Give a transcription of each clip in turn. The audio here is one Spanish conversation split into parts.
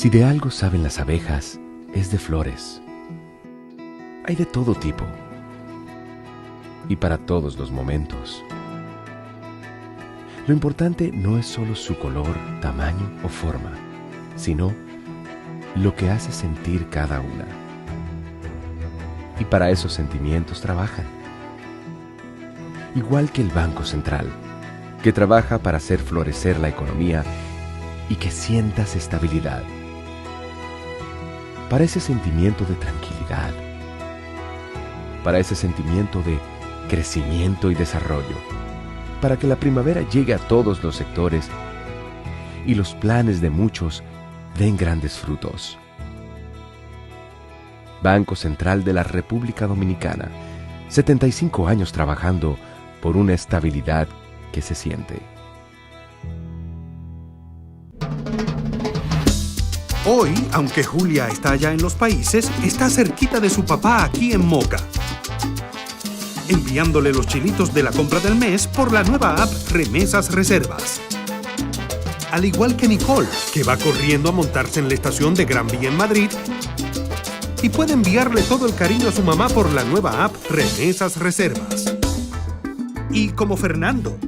Si de algo saben las abejas, es de flores. Hay de todo tipo y para todos los momentos. Lo importante no es solo su color, tamaño o forma, sino lo que hace sentir cada una. Y para esos sentimientos trabajan. Igual que el Banco Central, que trabaja para hacer florecer la economía y que sientas estabilidad. Para ese sentimiento de tranquilidad, para ese sentimiento de crecimiento y desarrollo, para que la primavera llegue a todos los sectores y los planes de muchos den grandes frutos. Banco Central de la República Dominicana, 75 años trabajando por una estabilidad que se siente. Hoy, aunque Julia está allá en los países, está cerquita de su papá aquí en Moca, enviándole los chilitos de la compra del mes por la nueva app Remesas Reservas. Al igual que Nicole, que va corriendo a montarse en la estación de Gran Vía en Madrid y puede enviarle todo el cariño a su mamá por la nueva app Remesas Reservas. Y como Fernando,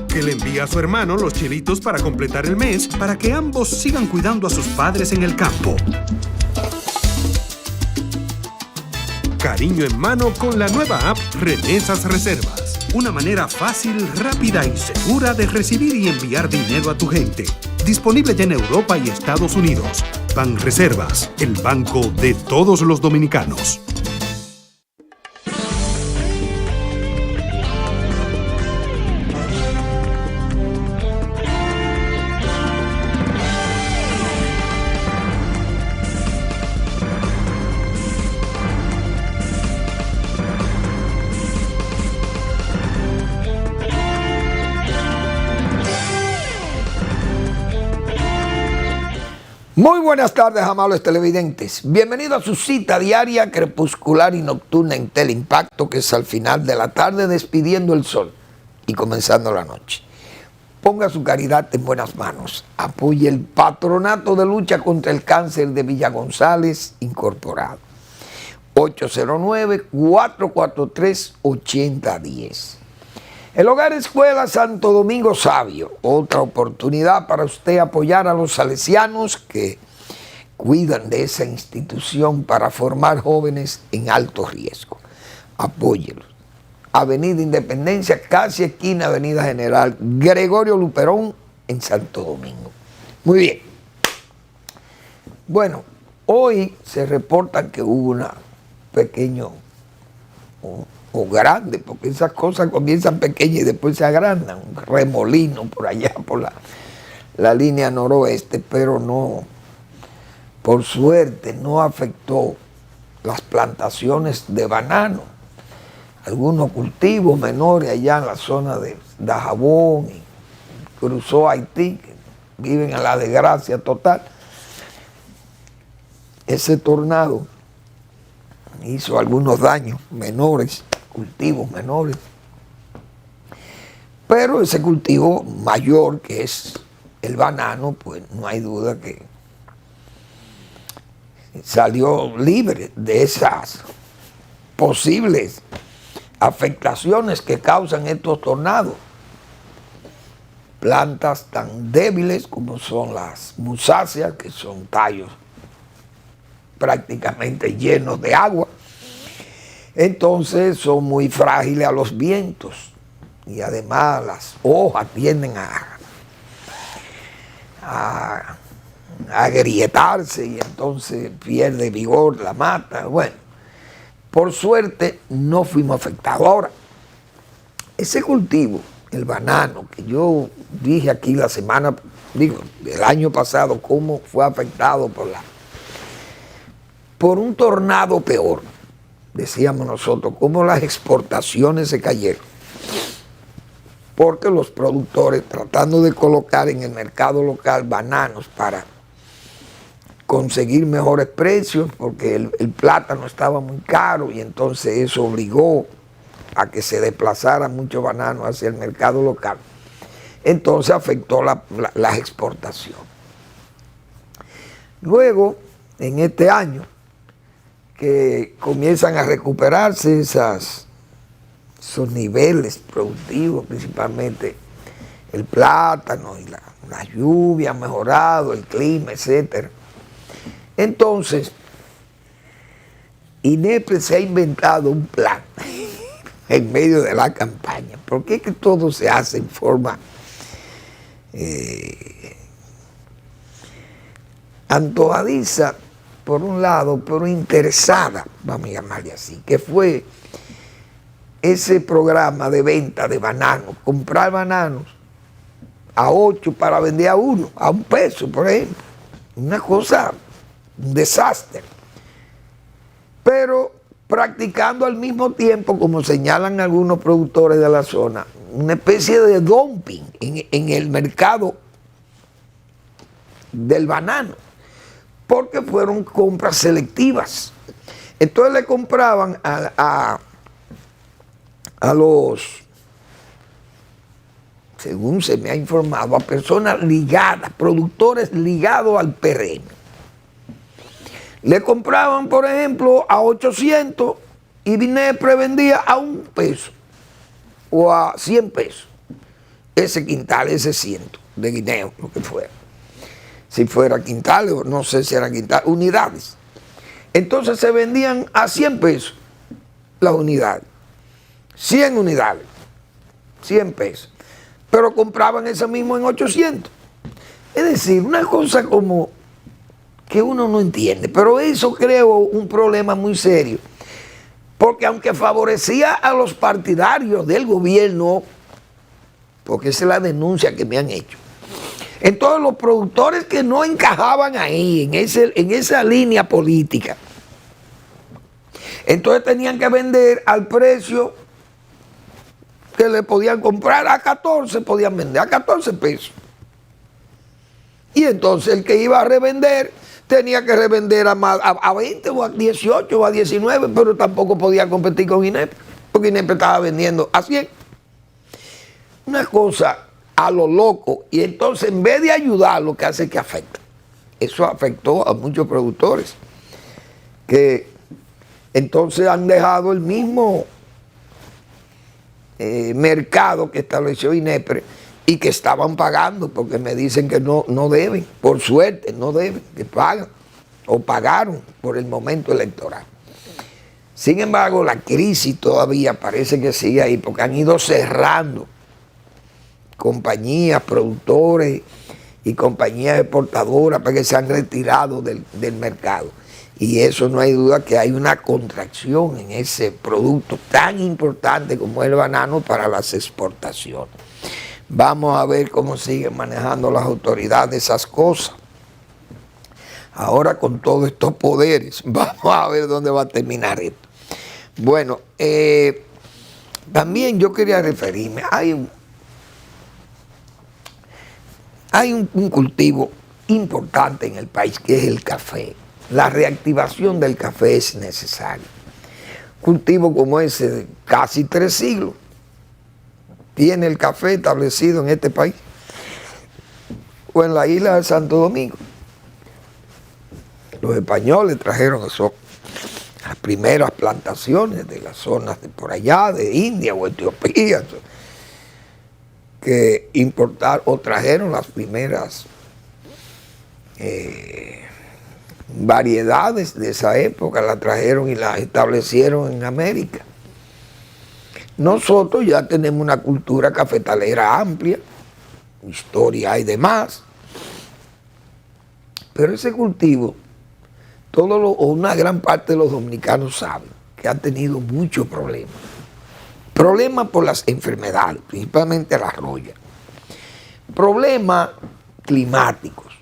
que le envía a su hermano los chilitos para completar el mes para que ambos sigan cuidando a sus padres en el campo. Cariño en mano con la nueva app Remesas Reservas. Una manera fácil, rápida y segura de recibir y enviar dinero a tu gente. Disponible ya en Europa y Estados Unidos. Banreservas, el banco de todos los dominicanos. Muy buenas tardes, amables televidentes. Bienvenidos a su cita diaria, crepuscular y nocturna en Teleimpacto, que es al final de la tarde despidiendo el sol y comenzando la noche. Ponga su caridad en buenas manos. Apoye el Patronato de Lucha contra el Cáncer de Villa González Incorporado. 809-443-8010. El Hogar Escuela Santo Domingo Sabio, otra oportunidad para usted apoyar a los salesianos que cuidan de esa institución para formar jóvenes en alto riesgo. Apóyelos. Avenida Independencia, casi esquina Avenida General Gregorio Luperón en Santo Domingo. Muy bien. Bueno, hoy se reporta que hubo una pequeño o grande, porque esas cosas comienzan pequeñas y después se agrandan, un remolino por allá, por la línea noroeste, pero no, por suerte, no afectó las plantaciones de banano, algunos cultivos menores allá en la zona de Dajabón, y cruzó Haití, que viven en la desgracia total. Ese tornado hizo algunos daños menores, cultivos menores, pero ese cultivo mayor, que es el banano, pues no hay duda que salió libre de esas posibles afectaciones que causan estos tornados. Plantas tan débiles como son las musáceas, que son tallos prácticamente llenos de agua, entonces son muy frágiles a los vientos y además las hojas tienden a agrietarse y entonces pierde vigor la mata. Bueno, por suerte no fuimos afectados. Ahora, ese cultivo, el banano, que yo dije aquí el año pasado, cómo fue afectado por un tornado peor. Decíamos nosotros, cómo las exportaciones se cayeron, porque los productores, tratando de colocar en el mercado local bananos para conseguir mejores precios, porque el plátano estaba muy caro y entonces eso obligó a que se desplazaran muchos bananos hacia el mercado local, entonces afectó las exportaciones. Luego, en este año, que comienzan a recuperarse esos niveles productivos, principalmente el plátano y la lluvia ha mejorado, el clima, etc. Entonces, INEPRE se ha inventado un plan en medio de la campaña. ¿Por qué que todo se hace en forma antojadiza, por un lado, pero interesada, vamos a llamarle así, que fue ese programa de venta de bananos, comprar bananos a 8 para vender a 1, a $1, por ejemplo? Una cosa, un desastre. Pero practicando al mismo tiempo, como señalan algunos productores de la zona, una especie de dumping en el mercado del banano, porque fueron compras selectivas. Entonces le compraban a los, según se me ha informado, a personas ligadas, productores ligados al PRM. Le compraban, por ejemplo, a 800 y INEPRE vendía a $1 o a 100 pesos. Ese quintal, ese ciento de guineo, lo que fuera. Si fuera quintal, o no sé si era quintal, unidades. Entonces se vendían a 100 pesos las unidades. 100 unidades, 100 pesos. Pero compraban ese mismo en 800. Es decir, una cosa como que uno no entiende, pero eso creó un problema muy serio, porque aunque favorecía a los partidarios del gobierno, porque esa es la denuncia que me han hecho, entonces los productores que no encajaban ahí, en esa línea política, entonces tenían que vender al precio que le podían comprar a 14, podían vender a 14 pesos. Y entonces el que iba a revender tenía que revender a 20 o a 18 o a 19, pero tampoco podía competir con INEPRE, porque INEPRE estaba vendiendo a 100. Una cosa a lo loco, y entonces en vez de ayudar, lo que hace es que afecta. Eso afectó a muchos productores, que entonces han dejado el mismo mercado que estableció INEPRE y que estaban pagando, porque me dicen que no deben, por suerte no deben, que pagan o pagaron por el momento electoral. Sin embargo, la crisis todavía parece que sigue ahí, porque han ido cerrando compañías, productores y compañías exportadoras, porque se han retirado del mercado. Y eso no hay duda que hay una contracción en ese producto tan importante como el banano para las exportaciones. Vamos a ver cómo siguen manejando las autoridades esas cosas. Ahora con todos estos poderes, vamos a ver dónde va a terminar esto. Bueno, también yo quería referirme, hay un cultivo importante en el país que es el café. La reactivación del café es necesaria. Cultivo como ese de casi 3 siglos tiene el café establecido en este país o en la isla de Santo Domingo. Los españoles trajeron eso, las primeras plantaciones de las zonas de por allá, de India o Etiopía, que importaron o trajeron las primeras variedades de esa época, las trajeron y las establecieron en América. Nosotros ya tenemos una cultura cafetalera amplia, historia y demás, pero ese cultivo, una gran parte de los dominicanos saben que ha tenido muchos problemas. Problemas por las enfermedades, principalmente la roya. Problemas climáticos.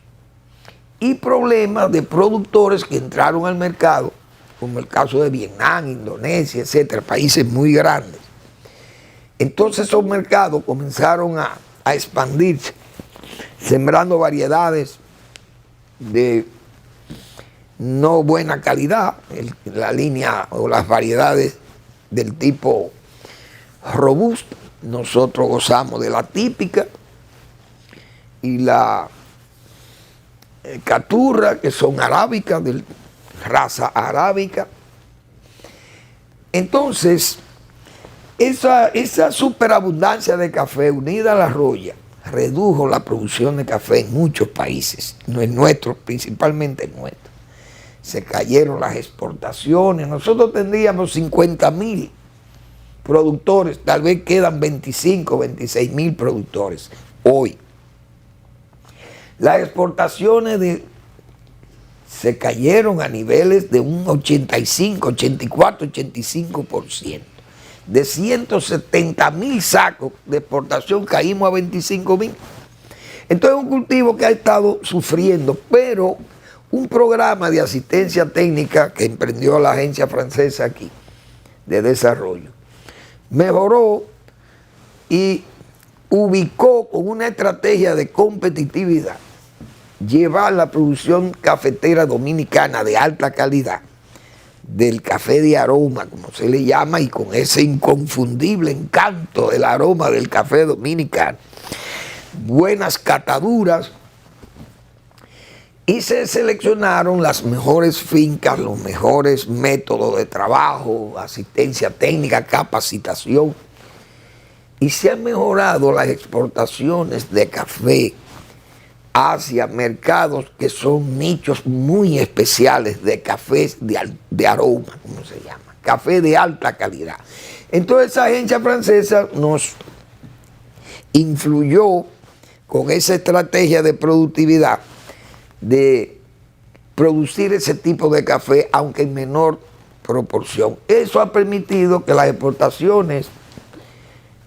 Y problemas de productores que entraron al mercado, como el caso de Vietnam, Indonesia, etcétera, países muy grandes. Entonces esos mercados comenzaron a expandirse, sembrando variedades de no buena calidad, la línea o las variedades del tipo robusto. Nosotros gozamos de la típica y la caturra, que son arábicas, de raza arábica. Entonces, esa superabundancia de café unida a la roya redujo la producción de café en muchos países, no en nuestros, principalmente en nuestros. Se cayeron las exportaciones. Nosotros tendríamos 50.000 productores, tal vez quedan 25, 26.000 productores hoy. Las exportaciones se cayeron a niveles de un 85, 84, 85%. De 170.000 sacos de exportación caímos a 25.000. Entonces es un cultivo que ha estado sufriendo, pero un programa de asistencia técnica que emprendió la agencia francesa aquí de desarrollo mejoró y ubicó con una estrategia de competitividad llevar la producción cafetera dominicana de alta calidad, del café de aroma, como se le llama, y con ese inconfundible encanto del aroma del café dominicano, buenas cataduras, y se seleccionaron las mejores fincas, los mejores métodos de trabajo, asistencia técnica, capacitación, y se han mejorado las exportaciones de café hacia mercados que son nichos muy especiales de cafés de aroma, como se llama, café de alta calidad. Entonces esa agencia francesa nos influyó con esa estrategia de productividad de producir ese tipo de café, aunque en menor proporción. Eso ha permitido que las exportaciones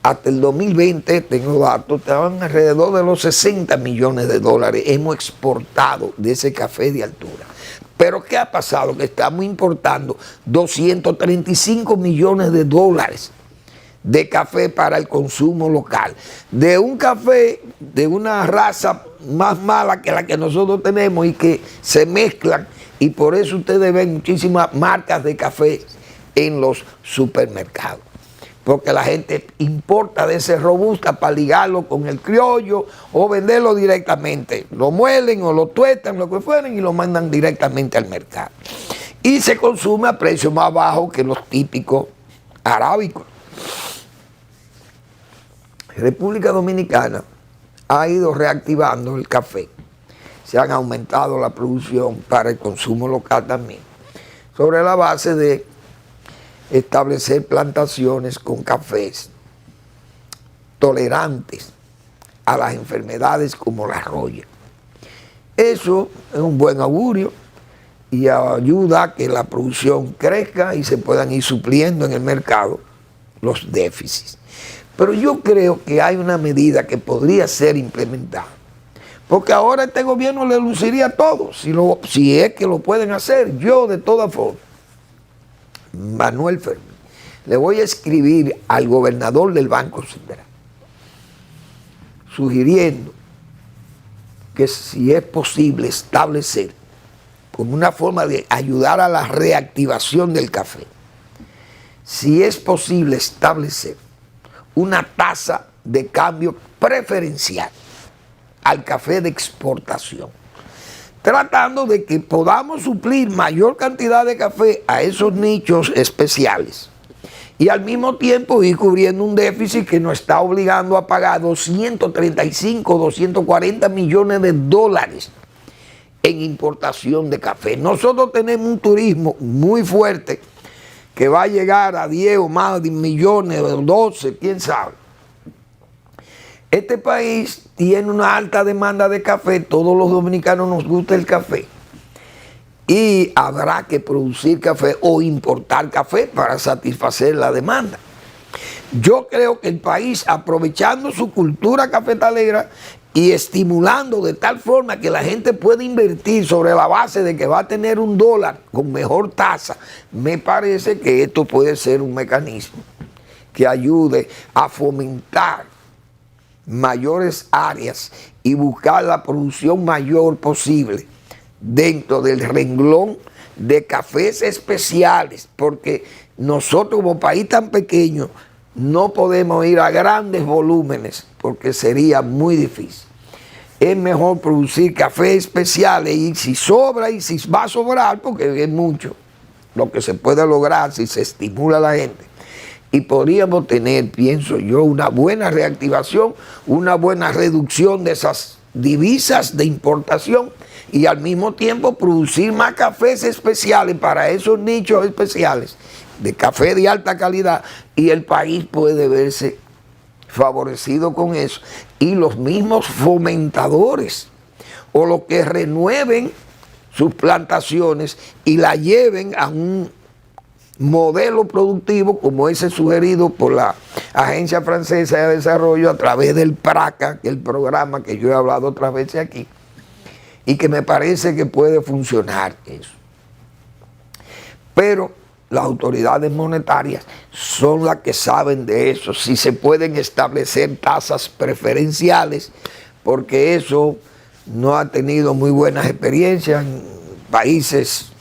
hasta el 2020, tengo datos, estaban alrededor de los 60 millones de dólares. Hemos exportado de ese café de altura. Pero ¿qué ha pasado? Que estamos importando 235 millones de dólares de café para el consumo local. De un café de una raza más mala que la que nosotros tenemos y que se mezclan, y por eso ustedes ven muchísimas marcas de café en los supermercados. Porque la gente importa de ese robusta para ligarlo con el criollo o venderlo directamente. Lo muelen o lo tuestan, lo que fueren, y lo mandan directamente al mercado. Y se consume a precio más bajo que los típicos arábicos. República Dominicana ha ido reactivando el café. Se han aumentado la producción para el consumo local también, sobre la base de establecer plantaciones con cafés tolerantes a las enfermedades como la roya. Eso es un buen augurio y ayuda a que la producción crezca y se puedan ir supliendo en el mercado los déficits. Pero yo creo que hay una medida que podría ser implementada, porque ahora este gobierno le luciría todo, si es que lo pueden hacer. Yo, de todas formas, Manuel Fermín, le voy a escribir al gobernador del Banco Central sugiriendo que si es posible establecer como una forma de ayudar a la reactivación del café, si es posible establecer una tasa de cambio preferencial al café de exportación, tratando de que podamos suplir mayor cantidad de café a esos nichos especiales y al mismo tiempo ir cubriendo un déficit que nos está obligando a pagar 235, 240 millones de dólares en importación de café. Nosotros tenemos un turismo muy fuerte que va a llegar a 10 o más de millones, 12, quién sabe. Este país tiene una alta demanda de café, todos los dominicanos nos gusta el café, y habrá que producir café o importar café para satisfacer la demanda. Yo creo que el país, aprovechando su cultura cafetalera y estimulando de tal forma que la gente pueda invertir sobre la base de que va a tener $1 con mejor tasa, me parece que esto puede ser un mecanismo que ayude a fomentar mayores áreas y buscar la producción mayor posible dentro del renglón de cafés especiales, porque nosotros como país tan pequeño no podemos ir a grandes volúmenes porque sería muy difícil. es mejor producir café especiales y si sobra y si va a sobrar, porque es mucho lo que se puede lograr si se estimula a la gente. Y podríamos tener, pienso yo, una buena reactivación, una buena reducción de esas divisas de importación y al mismo tiempo producir más cafés especiales para esos nichos especiales de café de alta calidad, y el país puede verse favorecido con eso, y los mismos fomentadores o los que renueven sus plantaciones y la lleven a un modelo productivo como ese sugerido por la Agencia Francesa de Desarrollo a través del PRACA, que es el programa que yo he hablado otras veces aquí, y que me parece que puede funcionar eso. Pero las autoridades monetarias son las que saben de eso, si se pueden establecer tasas preferenciales, porque eso no ha tenido muy buenas experiencias en países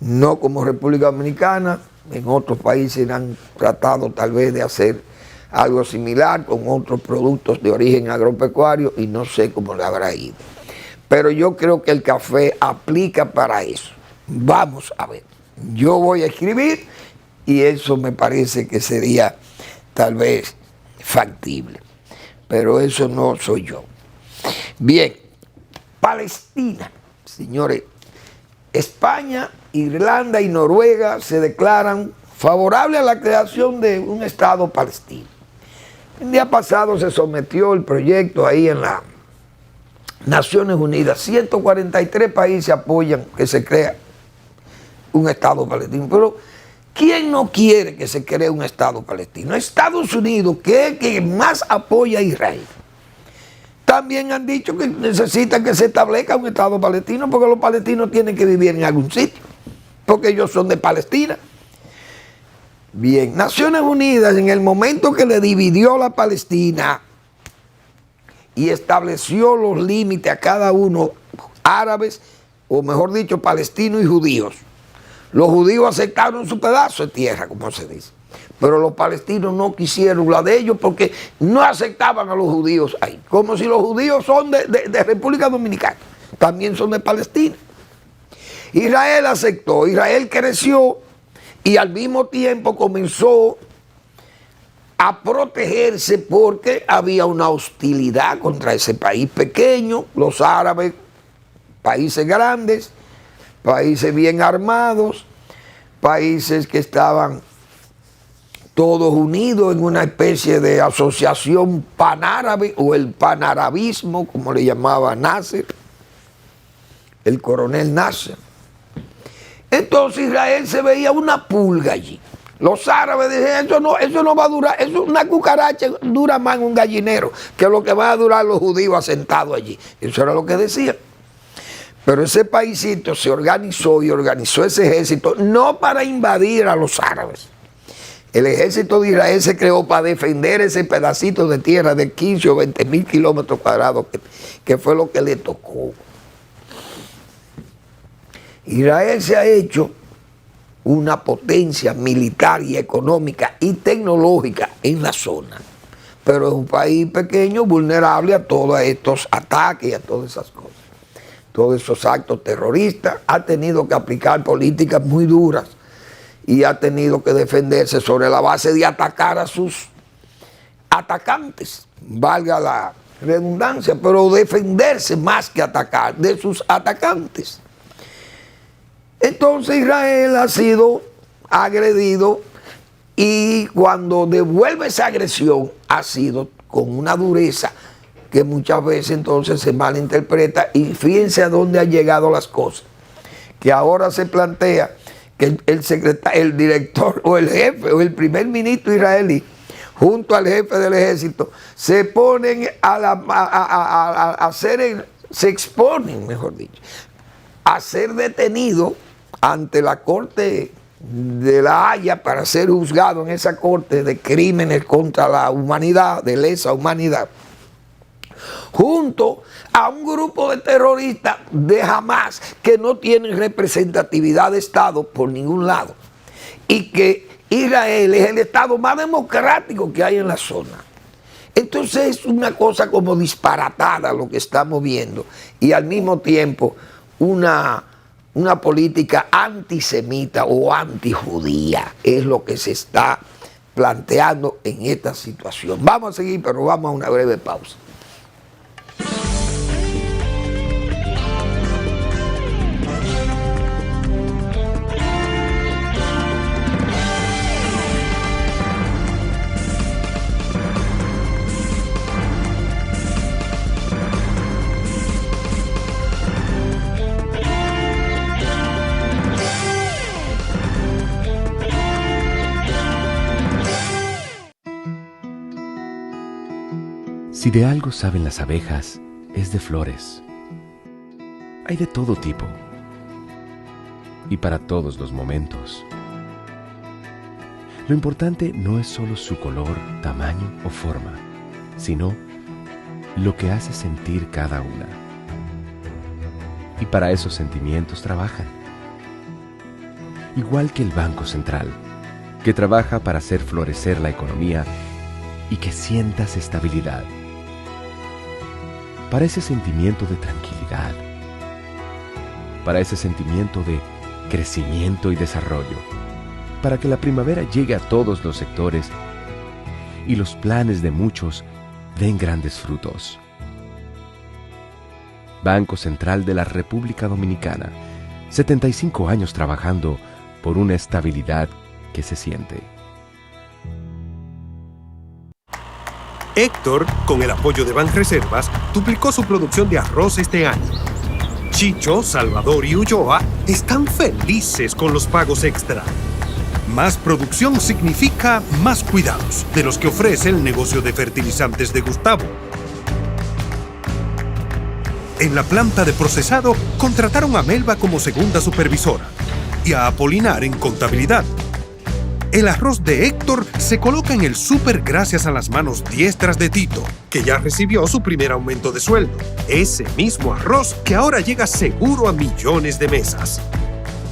no como República Dominicana. En otros países han tratado tal vez de hacer algo similar con otros productos de origen agropecuario y no sé cómo le habrá ido. Pero yo creo que el café aplica para eso. Vamos a ver. Yo voy a escribir y eso me parece que sería tal vez factible. Pero eso no soy yo. Bien, Palestina, señores. España, Irlanda y Noruega se declaran favorables a la creación de un Estado palestino. El día pasado se sometió el proyecto ahí en las Naciones Unidas. 143 países apoyan que se crea un Estado palestino. Pero ¿quién no quiere que se cree un Estado palestino? Estados Unidos, que es el que más apoya a Israel. También han dicho que necesitan que se establezca un Estado palestino porque los palestinos tienen que vivir en algún sitio, porque ellos son de Palestina. Bien, Naciones Unidas, en el momento que le dividió la Palestina y estableció los límites a cada uno, árabes, o mejor dicho, palestinos y judíos, los judíos aceptaron su pedazo de tierra, como se dice. Pero los palestinos no quisieron la de ellos porque no aceptaban a los judíos ahí. Como si los judíos son de República Dominicana, también son de Palestina. Israel aceptó, Israel creció y al mismo tiempo comenzó a protegerse porque había una hostilidad contra ese país pequeño, los árabes, países grandes, países bien armados, países que estaban todos unidos en una especie de asociación panárabe o el panarabismo, como le llamaba Nasser, el coronel Nasser. Entonces Israel se veía una pulga allí. Los árabes decían, eso no va a durar, eso una cucaracha dura más en un gallinero que lo que van a durar los judíos asentados allí. Eso era lo que decían. Pero ese paísito se organizó y organizó ese ejército no para invadir a los árabes. El ejército de Israel se creó para defender ese pedacito de tierra de 15 o 20 mil kilómetros cuadrados, que fue lo que le tocó. Israel se ha hecho una potencia militar y económica y tecnológica en la zona, pero es un país pequeño, vulnerable a todos estos ataques y a todas esas cosas. Todos esos actos terroristas. Ha tenido que aplicar políticas muy duras y ha tenido que defenderse sobre la base de atacar a sus atacantes, valga la redundancia, pero defenderse más que atacar de sus atacantes. Entonces Israel ha sido agredido y cuando devuelve esa agresión ha sido con una dureza que muchas veces entonces se malinterpreta, y fíjense a dónde han llegado las cosas, que ahora se plantea que el director o el jefe o el primer ministro israelí junto al jefe del ejército se ponen se exponen, mejor dicho, a ser detenidos ante la corte de La Haya para ser juzgado en esa corte de crímenes contra la humanidad, de lesa humanidad, junto a un grupo de terroristas de Hamas que no tienen representatividad de Estado por ningún lado, y que Israel es el Estado más democrático que hay en la zona. Entonces es una cosa como disparatada lo que estamos viendo y al mismo tiempo una política antisemita o antijudía es lo que se está planteando en esta situación. Vamos a seguir, pero vamos a una breve pausa. Si de algo saben las abejas, es de flores. Hay de todo tipo y para todos los momentos. Lo importante no es solo su color, tamaño o forma, sino lo que hace sentir cada una. Y para esos sentimientos trabajan. Igual que el Banco Central, que trabaja para hacer florecer la economía y que sientas estabilidad. Para ese sentimiento de tranquilidad, para ese sentimiento de crecimiento y desarrollo, para que la primavera llegue a todos los sectores y los planes de muchos den grandes frutos. Banco Central de la República Dominicana, 75 años trabajando por una estabilidad que se siente. Héctor, con el apoyo de Banreservas, duplicó su producción de arroz este año. Chicho, Salvador y Ulloa están felices con los pagos extra. Más producción significa más cuidados, de los que ofrece el negocio de fertilizantes de Gustavo. En la planta de procesado, contrataron a Melba como segunda supervisora y a Apolinar en contabilidad. El arroz de Héctor se coloca en el súper gracias a las manos diestras de Tito, que ya recibió su primer aumento de sueldo. Ese mismo arroz que ahora llega seguro a millones de mesas.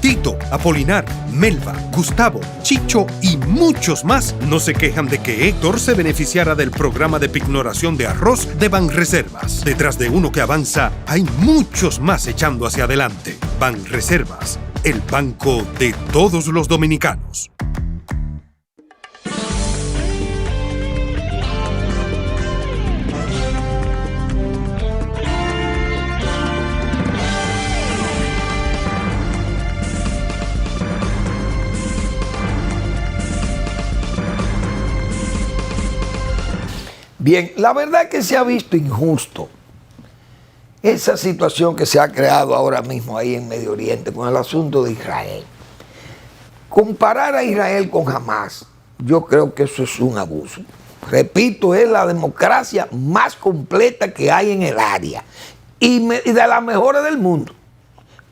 Tito, Apolinar, Melba, Gustavo, Chicho y muchos más no se quejan de que Héctor se beneficiara del programa de pignoración de arroz de Banreservas. Detrás de uno que avanza, hay muchos más echando hacia adelante. Banreservas, el banco de todos los dominicanos. Bien, la verdad es que se ha visto injusto esa situación que se ha creado ahora mismo ahí en Medio Oriente con el asunto de Israel. Comparar a Israel con Hamás, yo creo que eso es un abuso. Repito, es la democracia más completa que hay en el área y de las mejores del mundo.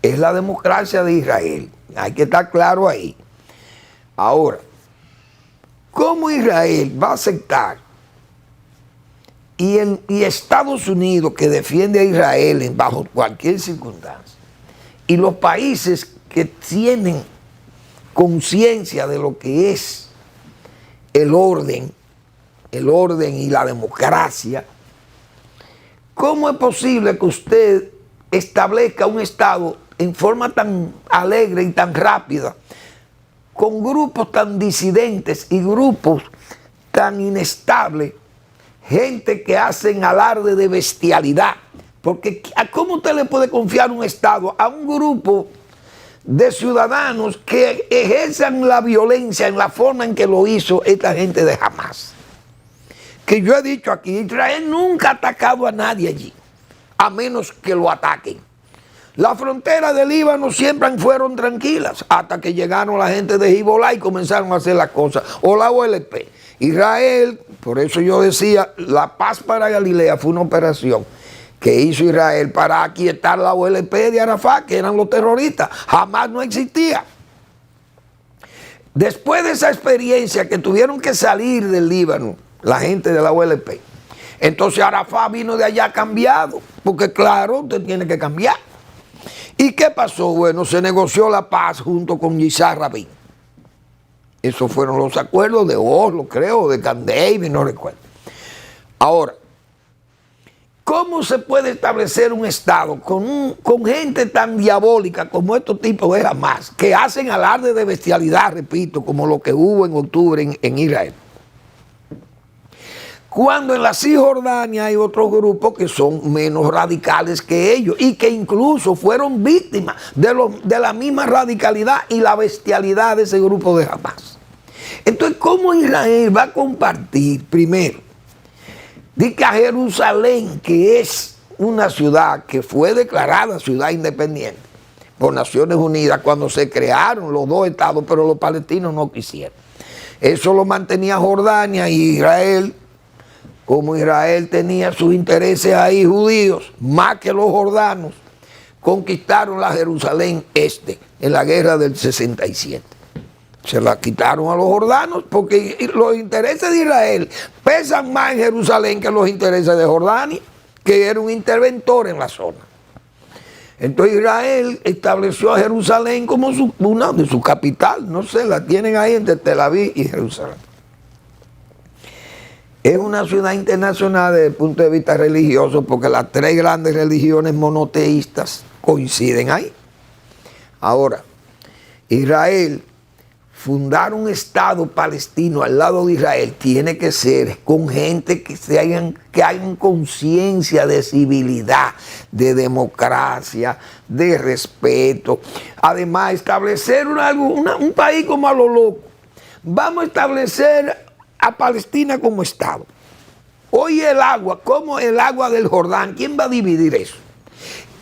Es la democracia de Israel. Hay que estar claro ahí. Ahora, ¿cómo Israel va a aceptar? Y Estados Unidos, que defiende a Israel bajo cualquier circunstancia, y los países que tienen conciencia de lo que es el orden y la democracia, ¿cómo es posible que usted establezca un Estado en forma tan alegre y tan rápida, con grupos tan disidentes y grupos tan inestables, gente que hacen alarde de bestialidad? Porque ¿cómo usted le puede confiar un Estado a un grupo de ciudadanos que ejerzan la violencia en la forma en que lo hizo esta gente de Hamás? Que yo he dicho aquí, Israel nunca ha atacado a nadie allí, a menos que lo ataquen. Las fronteras del Líbano siempre fueron tranquilas, hasta que llegaron la gente de Hezbollah y comenzaron a hacer las cosas, o la OLP. Israel, por eso yo decía, la paz para Galilea fue una operación que hizo Israel para aquietar la OLP de Arafat, que eran los terroristas. Jamás no existía. Después de esa experiencia que tuvieron que salir del Líbano, la gente de la OLP, entonces Arafat vino de allá cambiado, porque claro, usted tiene que cambiar. ¿Y qué pasó? Bueno, se negoció la paz junto con Yitzhak Rabin. Esos fueron los acuerdos de Oslo, creo, de Camp David, no recuerdo. Ahora, ¿cómo se puede establecer un Estado con gente tan diabólica como estos tipos de Hamas, que hacen alarde de bestialidad, repito, como lo que hubo en octubre en Israel? Cuando en la Cisjordania hay otros grupos que son menos radicales que ellos y que incluso fueron víctimas de la misma radicalidad y la bestialidad de ese grupo de Hamas. Entonces, ¿cómo Israel va a compartir primero? Dice que a Jerusalén, que es una ciudad que fue declarada ciudad independiente por Naciones Unidas cuando se crearon los dos estados, pero los palestinos no quisieron. Eso lo mantenía Jordania y Israel. Como Israel tenía sus intereses ahí judíos, más que los jordanos, conquistaron la Jerusalén Este en la guerra del 67. Se la quitaron a los jordanos porque los intereses de Israel pesan más en Jerusalén que los intereses de Jordania, que era un interventor en la zona. Entonces Israel estableció a Jerusalén como una de su capital, no sé, la tienen ahí entre Tel Aviv y Jerusalén. Es una ciudad internacional desde el punto de vista religioso porque las tres grandes religiones monoteístas coinciden ahí. Ahora, Israel, fundar un Estado palestino al lado de Israel tiene que ser con gente que hagan conciencia de civilidad, de democracia, de respeto. Además, establecer un país como a lo loco. Vamos a establecer a Palestina como Estado. Hoy el agua, como el agua del Jordán, ¿quién va a dividir eso?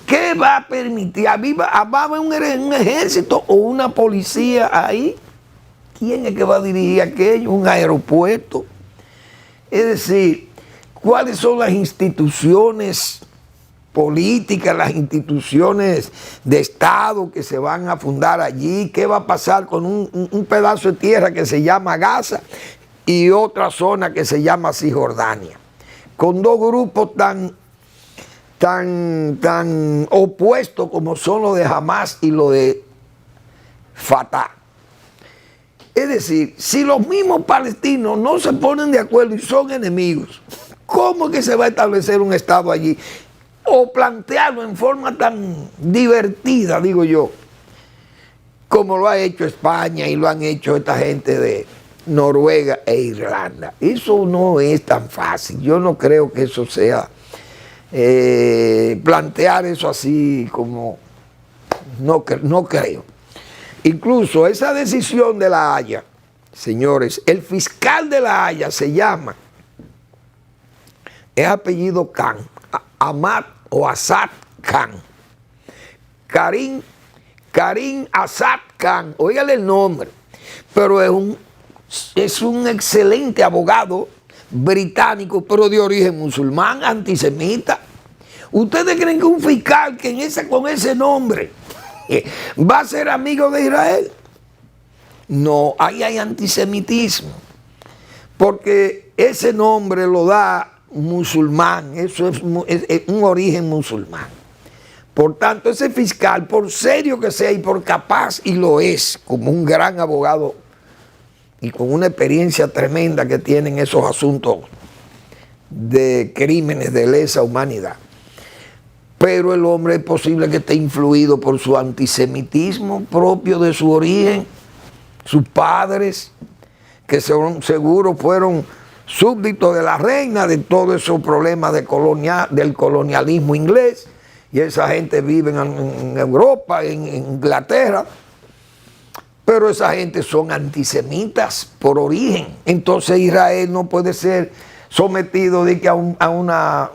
¿Qué va a permitir? ¿Va a haber un ejército o una policía ahí? ¿Quién es que va a dirigir aquello? ¿Un aeropuerto? Es decir, ¿cuáles son las instituciones políticas, las instituciones de Estado que se van a fundar allí? ¿Qué va a pasar con un pedazo de tierra que se llama Gaza y otra zona que se llama Cisjordania? Con dos grupos tan opuestos como son los de Hamas y los de Fatah. Es decir, si los mismos palestinos no se ponen de acuerdo y son enemigos, ¿cómo es que se va a establecer un Estado allí? O plantearlo en forma tan divertida, digo yo, como lo ha hecho España y lo han hecho esta gente de Noruega e Irlanda. Eso no es tan fácil. Yo no creo que eso sea plantear eso así como... No creo. Incluso esa decisión de La Haya, señores, el fiscal de La Haya se llama, es apellido Khan, Ahmad o Assad Khan, Karim Assad Khan, óigale el nombre, pero es un excelente abogado británico, pero de origen musulmán, antisemita. ¿Ustedes creen que un fiscal con ese nombre va a ser amigo de Israel? No, ahí hay antisemitismo, porque ese nombre lo da musulmán, eso es un origen musulmán. Por tanto, ese fiscal, por serio que sea y por capaz, y lo es, como un gran abogado y con una experiencia tremenda que tiene en esos asuntos de crímenes de lesa humanidad, pero el hombre es posible que esté influido por su antisemitismo propio de su origen, sus padres, que seguro fueron súbditos de la reina, de todos esos problemas del colonialismo inglés, y esa gente vive en Europa, en Inglaterra, pero esa gente son antisemitas por origen. Entonces Israel no puede ser sometido a una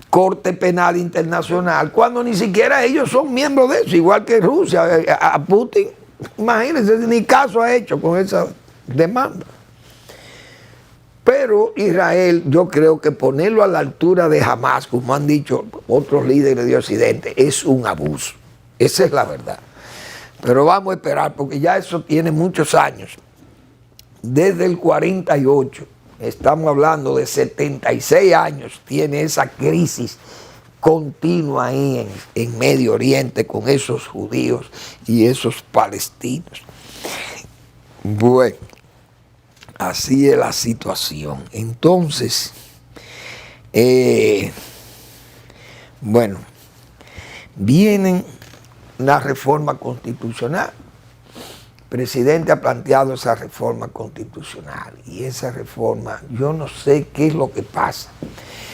Corte Penal Internacional, cuando ni siquiera ellos son miembros de eso, igual que Rusia. A Putin, imagínense, ni caso ha hecho con esa demanda. Pero Israel, yo creo que ponerlo a la altura de Hamas, como han dicho otros líderes de Occidente, es un abuso. Esa es la verdad. Pero vamos a esperar, porque ya eso tiene muchos años. Desde el 48. Estamos hablando de 76 años, tiene esa crisis continua ahí en Medio Oriente con esos judíos y esos palestinos. Bueno, así es la situación. Entonces, Bueno, viene una reforma constitucional. El presidente ha planteado esa reforma constitucional y esa reforma, yo no sé qué es lo que pasa.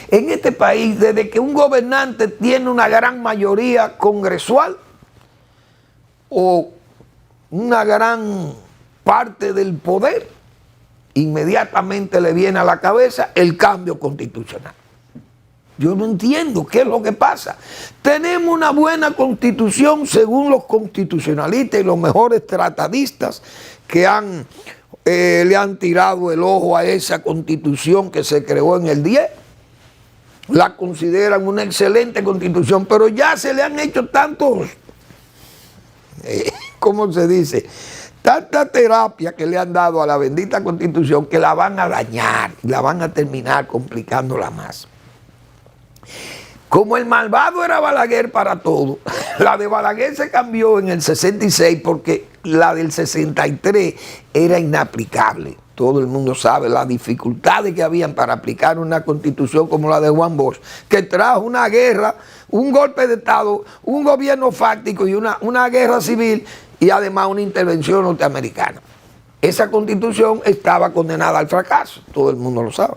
En este país, desde que un gobernante tiene una gran mayoría congresual o una gran parte del poder, inmediatamente le viene a la cabeza el cambio constitucional. Yo no entiendo qué es lo que pasa. Tenemos una buena constitución según los constitucionalistas y los mejores tratadistas que le han tirado el ojo a esa constitución que se creó en el 10. La consideran una excelente constitución, pero ya se le han hecho tantos, ¿cómo se dice? Tanta terapia que le han dado a la bendita constitución que la van a dañar, la van a terminar complicándola más. Como el malvado era Balaguer para todo, la de Balaguer se cambió en el 66 porque la del 63 era inaplicable. Todo el mundo sabe las dificultades que habían para aplicar una constitución como la de Juan Bosch, que trajo una guerra, un golpe de Estado, un gobierno fáctico y una guerra civil y además una intervención norteamericana. Esa constitución estaba condenada al fracaso, todo el mundo lo sabe.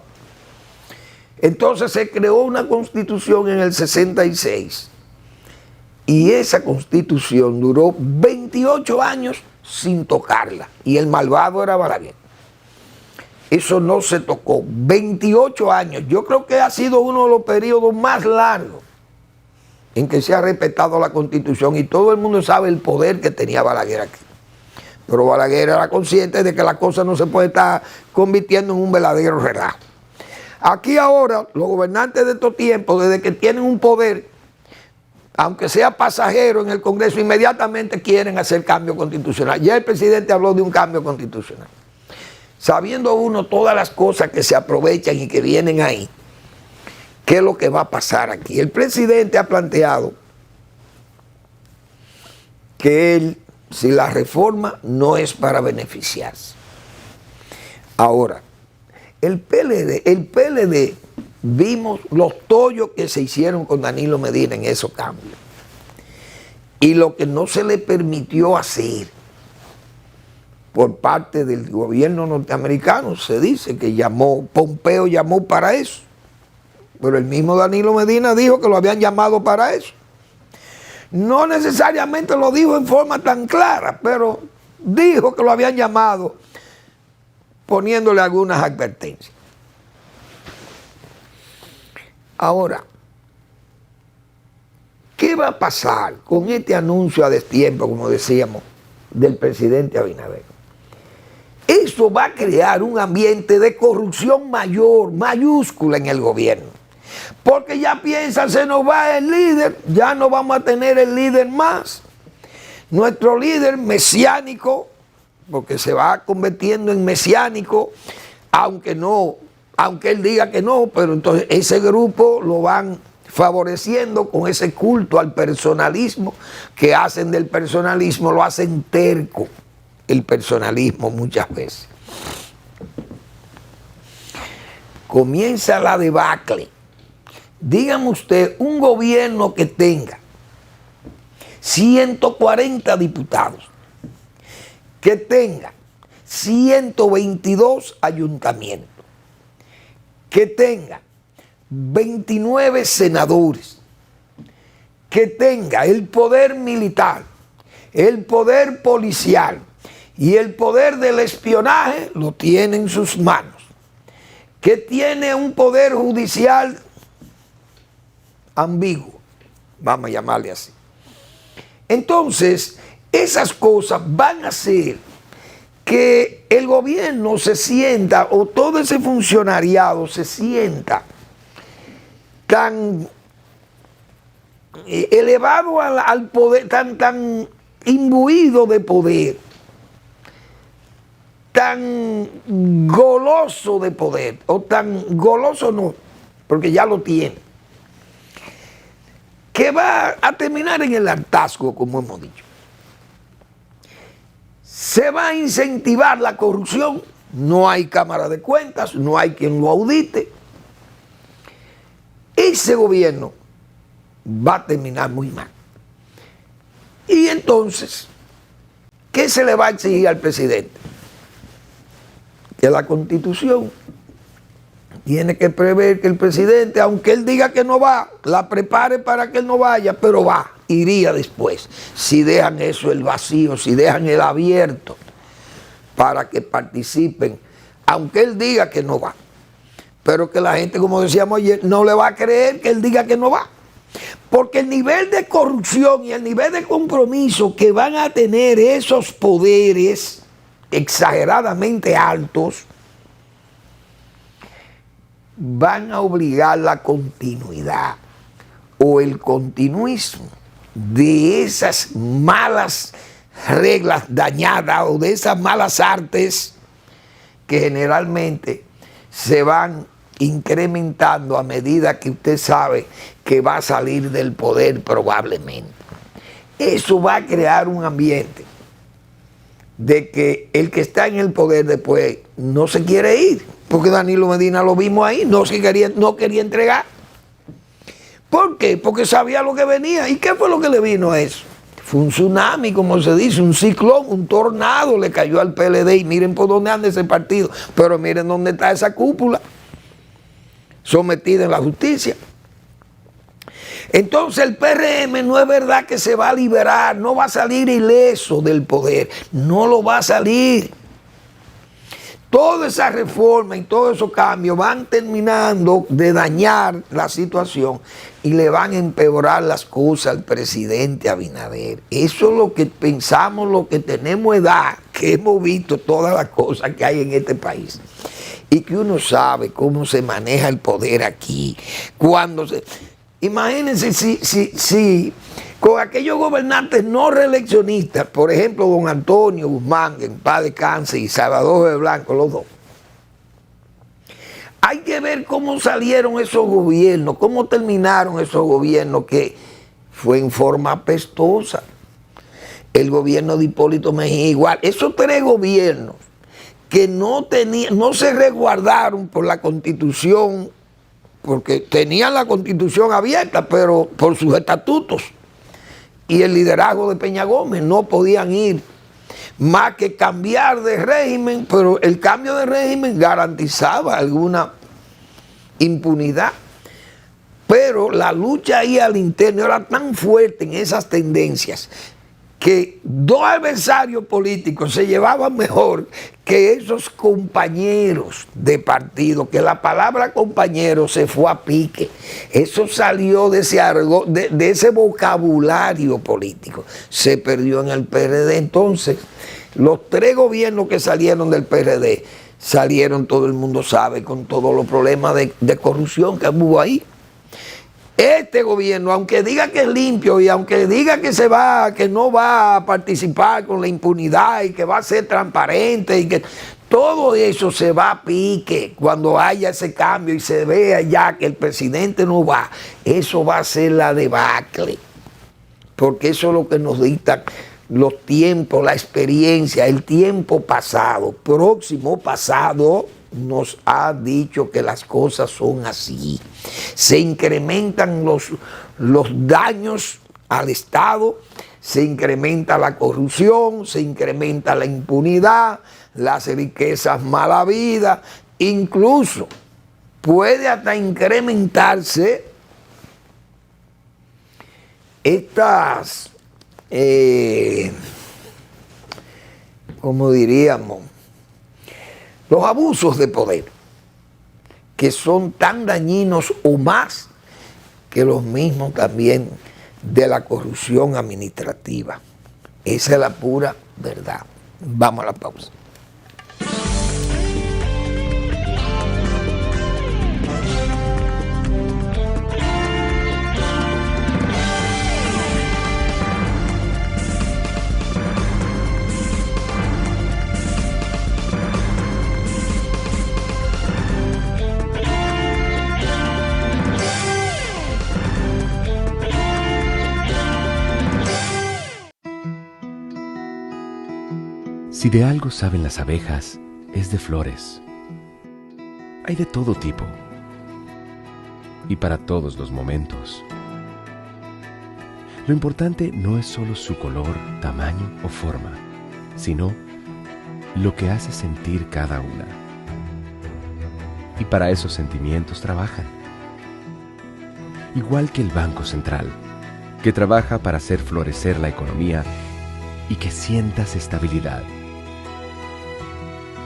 Entonces se creó una constitución en el 66 y esa constitución duró 28 años sin tocarla y el malvado era Balaguer. Eso no se tocó, 28 años. Yo creo que ha sido uno de los periodos más largos en que se ha respetado la constitución y todo el mundo sabe el poder que tenía Balaguer aquí. Pero Balaguer era consciente de que la cosa no se puede estar convirtiendo en un verdadero relajo. Aquí ahora, los gobernantes de estos tiempos, desde que tienen un poder, aunque sea pasajero en el Congreso, inmediatamente quieren hacer cambio constitucional. Ya el presidente habló de un cambio constitucional. Sabiendo uno todas las cosas que se aprovechan y que vienen ahí, ¿qué es lo que va a pasar aquí? El presidente ha planteado que si la reforma no es para beneficiarse. Ahora, el PLD, vimos los tollos que se hicieron con Danilo Medina en esos cambios. Y lo que no se le permitió hacer por parte del gobierno norteamericano, se dice que Pompeo llamó para eso. Pero el mismo Danilo Medina dijo que lo habían llamado para eso. No necesariamente lo dijo en forma tan clara, pero dijo que lo habían llamado poniéndole algunas advertencias. Ahora, ¿qué va a pasar con este anuncio a destiempo, como decíamos, del presidente Abinader? Eso va a crear un ambiente de corrupción mayor, mayúscula en el gobierno. Porque ya piensan, se nos va el líder, ya no vamos a tener el líder más. Nuestro líder mesiánico, porque se va convirtiendo en mesiánico, aunque él diga que no, pero entonces ese grupo lo van favoreciendo con ese culto al personalismo, que hacen del personalismo, lo hacen terco, el personalismo muchas veces. Comienza la debacle. Dígame usted, un gobierno que tenga 140 diputados, que tenga 122 ayuntamientos, que tenga 29 senadores, que tenga el poder militar, el poder policial y el poder del espionaje, lo tiene en sus manos, que tiene un poder judicial ambiguo, vamos a llamarle así. Entonces, esas cosas van a hacer que el gobierno se sienta, o todo ese funcionariado se sienta tan elevado al poder, tan imbuido de poder, tan goloso de poder, o tan goloso no, porque ya lo tiene, que va a terminar en el hartazgo, como hemos dicho. Se va a incentivar la corrupción, no hay cámara de cuentas, no hay quien lo audite. ese gobierno va a terminar muy mal. Y entonces, ¿qué se le va a exigir al presidente? Que la Constitución tiene que prever que el presidente, aunque él diga que no va, la prepare para que él no vaya, pero va, iría después. Si dejan eso, el vacío, si dejan el abierto para que participen, aunque él diga que no va. Pero que la gente, como decíamos ayer, no le va a creer que él diga que no va. Porque el nivel de corrupción y el nivel de compromiso que van a tener esos poderes exageradamente altos van a obligar la continuidad o el continuismo de esas malas reglas dañadas o de esas malas artes que generalmente se van incrementando a medida que usted sabe que va a salir del poder probablemente. Eso va a crear un ambiente de que el que está en el poder después no se quiere ir, porque Danilo Medina lo vimos ahí, no quería entregar. ¿Por qué? Porque sabía lo que venía. ¿Y qué fue lo que le vino a eso? Fue un tsunami, como se dice, un ciclón, un tornado le cayó al PLD y miren por dónde anda ese partido, pero miren dónde está esa cúpula sometida en la justicia. Entonces el PRM no es verdad que se va a liberar, no va a salir ileso del poder, no lo va a salir. Toda esa reforma y todos esos cambios van terminando de dañar la situación y le van a empeorar las cosas al presidente Abinader. Eso es lo que pensamos, lo que tenemos edad, que hemos visto todas las cosas que hay en este país. Y que uno sabe cómo se maneja el poder aquí. Imagínense si con aquellos gobernantes no reeleccionistas, por ejemplo, don Antonio Guzmán, en paz descanse, y Salvador de Blanco, los dos. Hay que ver cómo salieron esos gobiernos, cómo terminaron esos gobiernos, que fue en forma apestosa. El gobierno de Hipólito Mejía igual. Esos tres gobiernos que no se resguardaron por la Constitución, porque tenían la Constitución abierta, pero por sus estatutos y el liderazgo de Peña Gómez no podían ir más que cambiar de régimen, pero el cambio de régimen garantizaba alguna impunidad. Pero la lucha ahí al interno era tan fuerte en esas tendencias que dos adversarios políticos se llevaban mejor que esos compañeros de partido, que la palabra compañero se fue a pique. Eso salió de ese vocabulario político, se perdió en el PRD. Entonces, los tres gobiernos que salieron del PRD, salieron, todo el mundo sabe, con todos los problemas de corrupción que hubo ahí. Este gobierno, aunque diga que es limpio y aunque diga que no va a participar con la impunidad y que va a ser transparente y que todo eso se va a pique cuando haya ese cambio y se vea ya que el presidente no va, eso va a ser la debacle, porque eso es lo que nos dictan los tiempos, la experiencia, el tiempo pasado, próximo pasado. Nos ha dicho que las cosas son así. Se incrementan los daños al Estado, se incrementa la corrupción, se incrementa la impunidad, las riquezas mal habidas, incluso puede hasta incrementarse estas, ¿cómo diríamos?, los abusos de poder, que son tan dañinos o más que los mismos también de la corrupción administrativa. Esa es la pura verdad. Vamos a la pausa. Si de algo saben las abejas, es de flores. Hay de todo tipo. y para todos los momentos. Lo importante no es solo su color, tamaño o forma, sino lo que hace sentir cada una. Y para esos sentimientos trabajan. Igual que el Banco Central, que trabaja para hacer florecer la economía y que sientas estabilidad.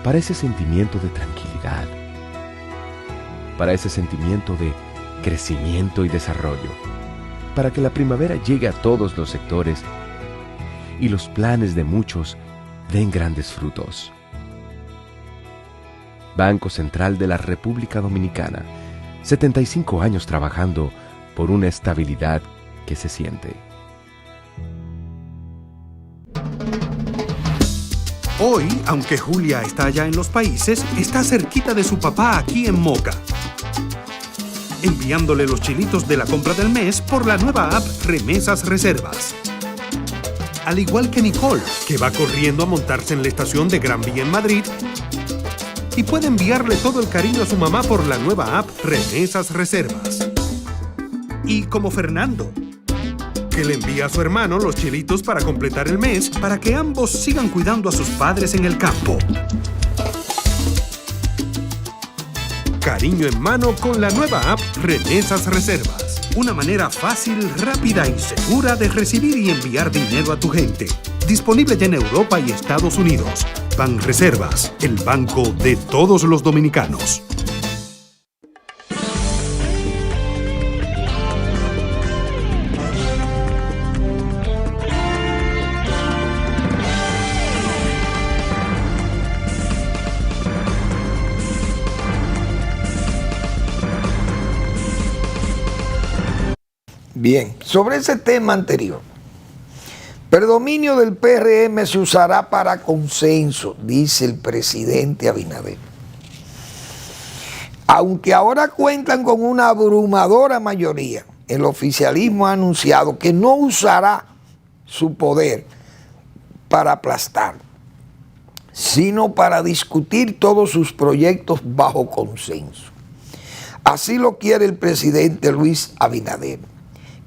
Para ese sentimiento de tranquilidad, para ese sentimiento de crecimiento y desarrollo, para que la primavera llegue a todos los sectores y los planes de muchos den grandes frutos. Banco Central de la República Dominicana, 75 años trabajando por una estabilidad que se siente. Hoy, aunque Julia está allá en los países, está cerquita de su papá aquí en Moca, enviándole los chilitos de la compra del mes por la nueva app Remesas Reservas. Al igual que Nicole, que va corriendo a montarse en la estación de Gran Vía en Madrid, y puede enviarle todo el cariño a su mamá por la nueva app Remesas Reservas. Y como Fernando, que le envía a su hermano los chilitos para completar el mes para que ambos sigan cuidando a sus padres en el campo. Cariño en mano con la nueva app Remesas Reservas. Una manera fácil, rápida y segura de recibir y enviar dinero a tu gente. Disponible ya en Europa y Estados Unidos. Banreservas, el banco de todos los dominicanos. Bien, sobre ese tema anterior, predominio del PRM se usará para consenso, dice el presidente Abinader. Aunque ahora cuentan con una abrumadora mayoría, el oficialismo ha anunciado que no usará su poder para aplastar, sino para discutir todos sus proyectos bajo consenso. Así lo quiere el presidente Luis Abinader,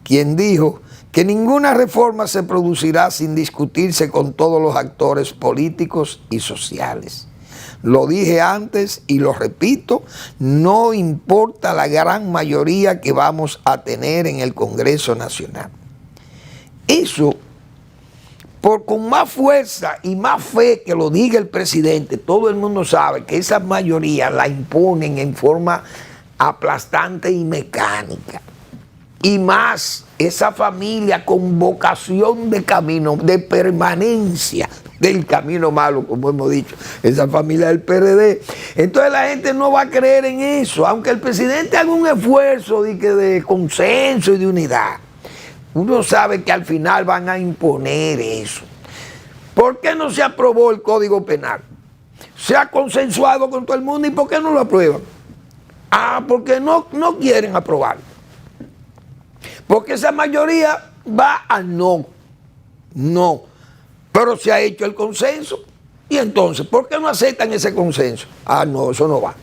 quien dijo que ninguna reforma se producirá sin discutirse con todos los actores políticos y sociales. Lo dije antes y lo repito, no importa la gran mayoría que vamos a tener en el Congreso Nacional. Eso, con más fuerza y más fe que lo diga el presidente, todo el mundo sabe que esa mayoría la imponen en forma aplastante y mecánica. Y más esa familia con vocación de camino, de permanencia del camino malo, como hemos dicho, esa familia del PRD. Entonces la gente no va a creer en eso, aunque el presidente haga un esfuerzo de consenso y de unidad. Uno sabe que al final van a imponer eso. ¿Por qué no se aprobó el Código Penal? Se ha consensuado con todo el mundo, ¿y por qué no lo aprueban? Porque no quieren aprobarlo. Porque esa mayoría va a no. Pero se ha hecho el consenso. Y entonces, ¿por qué no aceptan ese consenso? No, eso no va.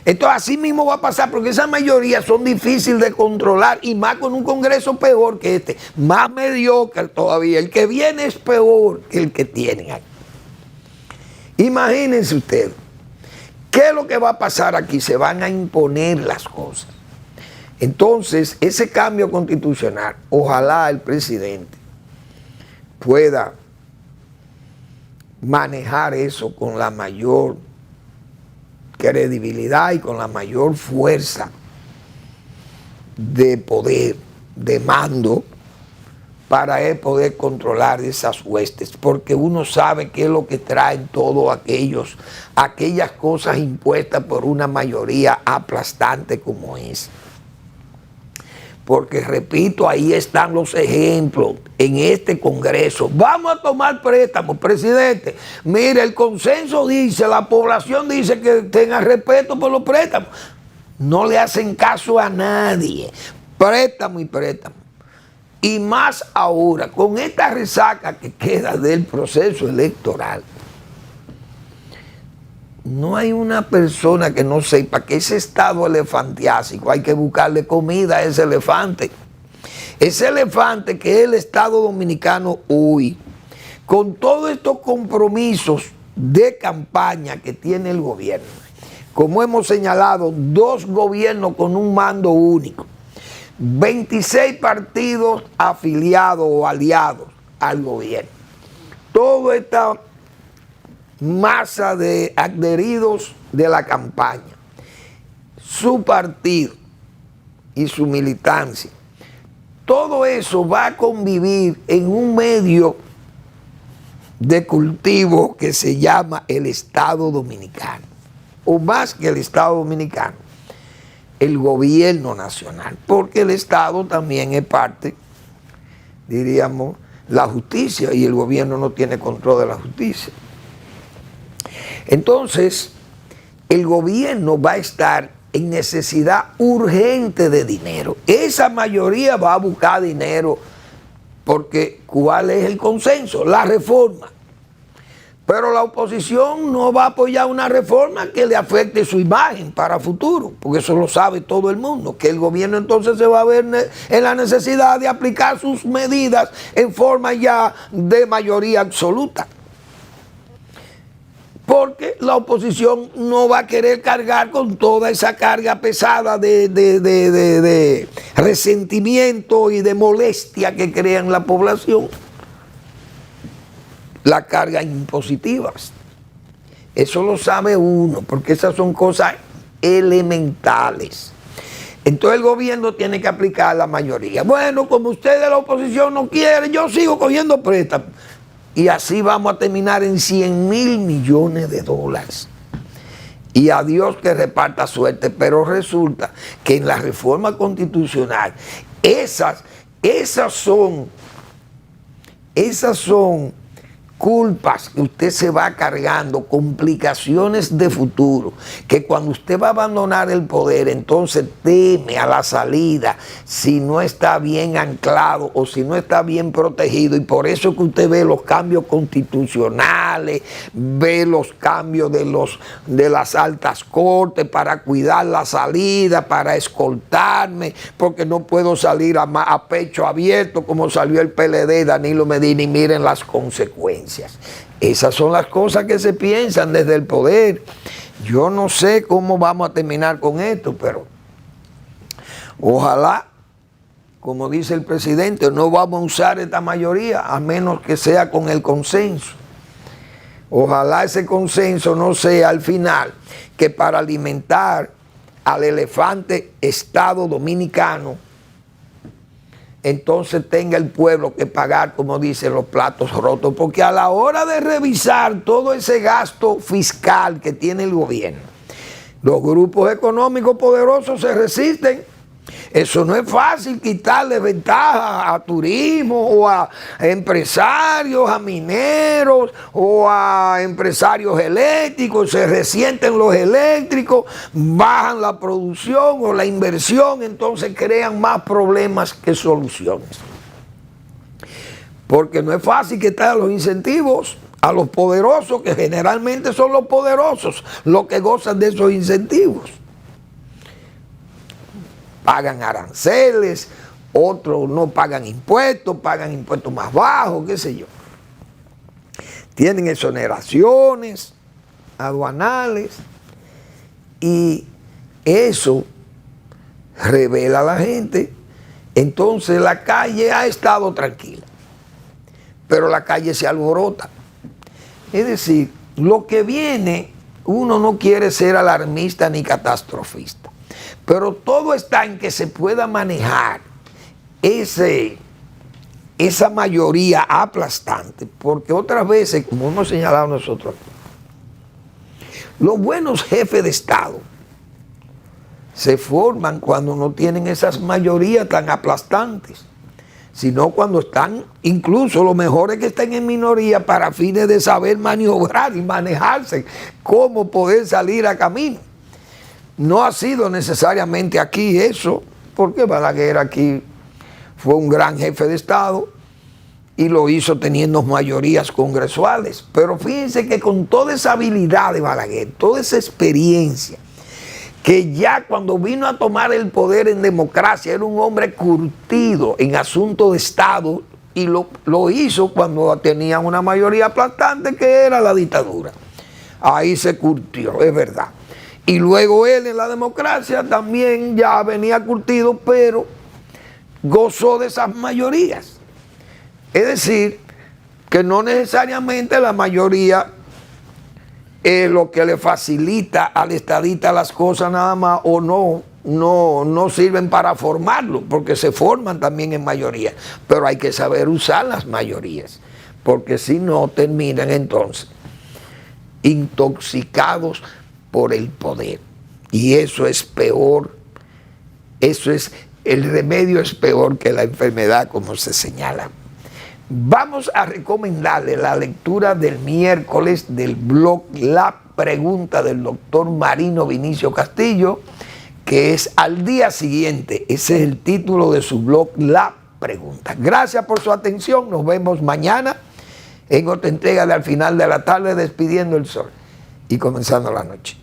Entonces, así mismo va a pasar, porque esas mayorías son difíciles de controlar, y más con un Congreso peor que este, más mediocre todavía. El que viene es peor que el que tienen aquí. Imagínense ustedes, ¿qué es lo que va a pasar aquí? Se van a imponer las cosas. Entonces, ese cambio constitucional, ojalá el presidente pueda manejar eso con la mayor credibilidad y con la mayor fuerza de poder, de mando, para él poder controlar esas huestes, porque uno sabe qué es lo que traen todos aquellas cosas impuestas por una mayoría aplastante como esa. Porque, repito, ahí están los ejemplos en este Congreso. Vamos a tomar préstamos, presidente. Mire, el consenso dice, la población dice que tenga respeto por los préstamos. No le hacen caso a nadie. Préstamo y préstamo. Y más ahora, con esta resaca que queda del proceso electoral. no hay una persona que no sepa que ese estado elefantiásico hay que buscarle comida a ese elefante. Ese elefante que es el Estado Dominicano hoy, con todos estos compromisos de campaña que tiene el gobierno, como hemos señalado, 2 gobiernos con un mando único, 26 partidos afiliados o aliados al gobierno, toda esta masa de adheridos de la campaña, su partido y su militancia, todo eso va a convivir en un medio de cultivo que se llama el Estado Dominicano, o más que el Estado Dominicano, el gobierno nacional, porque el Estado también es parte, diríamos, la justicia, y el gobierno no tiene control de la justicia. Entonces, el gobierno va a estar en necesidad urgente de dinero. Esa mayoría va a buscar dinero porque ¿cuál es el consenso? La reforma. Pero la oposición no va a apoyar una reforma que le afecte su imagen para futuro, porque eso lo sabe todo el mundo, que el gobierno entonces se va a ver en la necesidad de aplicar sus medidas en forma ya de mayoría absoluta. Porque la oposición no va a querer cargar con toda esa carga pesada de resentimiento y de molestia que crea en la población. Las cargas impositivas. Eso lo sabe uno, porque esas son cosas elementales. Entonces el gobierno tiene que aplicar la mayoría. Bueno, como usted de la oposición no quiere, yo sigo cogiendo préstamos. Y así vamos a terminar en 100.000 millones de dólares. Y a Dios que reparta suerte. Pero resulta que en la reforma constitucional, esas son culpas que usted se va cargando, complicaciones de futuro, que cuando usted va a abandonar el poder, entonces teme a la salida si no está bien anclado o si no está bien protegido, y por eso que usted ve los cambios constitucionales, ve los cambios de las altas cortes para cuidar la salida, para escoltarme, porque no puedo salir a pecho abierto como salió el PLD, Danilo Medina, y miren las consecuencias. Esas son las cosas que se piensan desde el poder. Yo no sé cómo vamos a terminar con esto, pero ojalá, como dice el presidente, no vamos a usar esta mayoría a menos que sea con el consenso. Ojalá ese consenso no sea al final que para alimentar al elefante Estado Dominicano, entonces tenga el pueblo que pagar, como dicen, los platos rotos, porque a la hora de revisar todo ese gasto fiscal que tiene el gobierno, los grupos económicos poderosos se resisten. Eso no es fácil, quitarle ventaja a turismo o a empresarios, a mineros o a empresarios eléctricos. Se resienten los eléctricos, bajan la producción o la inversión, entonces crean más problemas que soluciones. Porque no es fácil quitar los incentivos a los poderosos, que generalmente son los poderosos los que gozan de esos incentivos. Pagan aranceles, otros no pagan impuestos más bajos, qué sé yo. Tienen exoneraciones aduanales y eso revela a la gente. Entonces la calle ha estado tranquila, pero la calle se alborota. Es decir, lo que viene, uno no quiere ser alarmista ni catastrofista, pero todo está en que se pueda manejar esa mayoría aplastante, porque otras veces, como hemos señalado nosotros, los buenos jefes de Estado se forman cuando no tienen esas mayorías tan aplastantes, sino cuando están, incluso los mejores que estén en minoría, para fines de saber maniobrar y manejarse, cómo poder salir a camino. No ha sido necesariamente aquí eso, porque Balaguer aquí fue un gran jefe de Estado y lo hizo teniendo mayorías congresuales. Pero fíjense que con toda esa habilidad de Balaguer, toda esa experiencia, que ya cuando vino a tomar el poder en democracia era un hombre curtido en asuntos de Estado, y lo hizo cuando tenía una mayoría aplastante que era la dictadura. Ahí se curtió, es verdad. Y luego él en la democracia también ya venía curtido, pero gozó de esas mayorías. Es decir, que no necesariamente la mayoría es lo que le facilita al estadista las cosas nada más, o no sirven para formarlo, porque se forman también en mayoría, pero hay que saber usar las mayorías, porque si no terminan entonces intoxicados por el poder, y eso es peor. El remedio es peor que la enfermedad, como se señala. Vamos a recomendarle la lectura del miércoles del blog La Pregunta del doctor Marino Vinicio Castillo, que es al día siguiente. Ese es el título de su blog La Pregunta. Gracias por su atención. Nos vemos mañana en otra entrega de Al Final de la Tarde, despidiendo el sol y comenzando la noche.